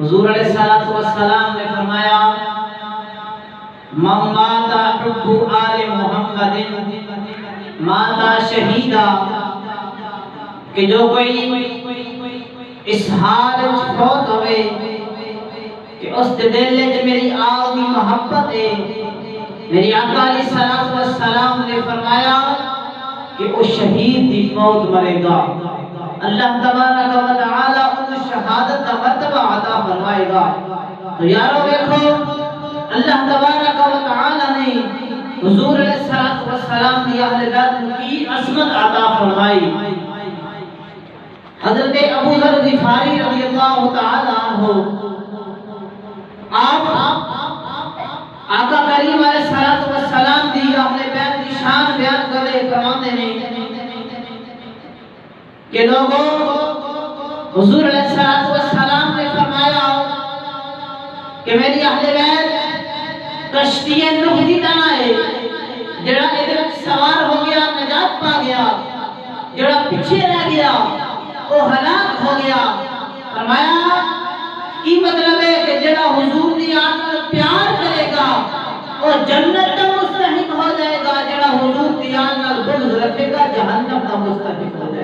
حضور علیہ الصلوۃ والسلام نے فرمایا من مات حب آل محمد ماتا شہیدا، کہ جو کوئی اس حال فوت ہوئے کہ اس دل وچ میری آل دی محبت ہے، میری آقا علیہ الصلوۃ والسلام نے فرمایا کہ وہ شہید دی موت مرے گا، اللہ تبارک و تعالی ان شہادت کا مرتبہ عطا فرمائے گا۔ تو یارو دیکھو اللہ تبارک و تعالی نے حضور علیہ الصلوۃ والسلام کی اہل بیت کی عظمت عطا فرمائی۔ حضرت ابو ذر غفاری رضی اللہ تعالی عنہ آپ آقا کریم علیہ الصلوۃ والسلام دی اہل بیت کی شان بیان کرے فرماتے ہیں کہ لوگوں حضور علیہ الصلوۃ والسلام نے فرمایا کہ میری اہل بیت کشتی نوح دی طرح ہے، جڑا ادھر سوار ہو گیا نجات پا گیا، جڑا پیچھے رہ گیا وہ ہلاک ہو گیا۔ فرمایا کی مطلب ہے کہ جڑا حضور دی آن پیار کرے گا وہ جنت کا مستحق ہو جائے گا، جڑا حضور دی آن بغض رکھے گا جہنم کا مستحق ہو جائے گا۔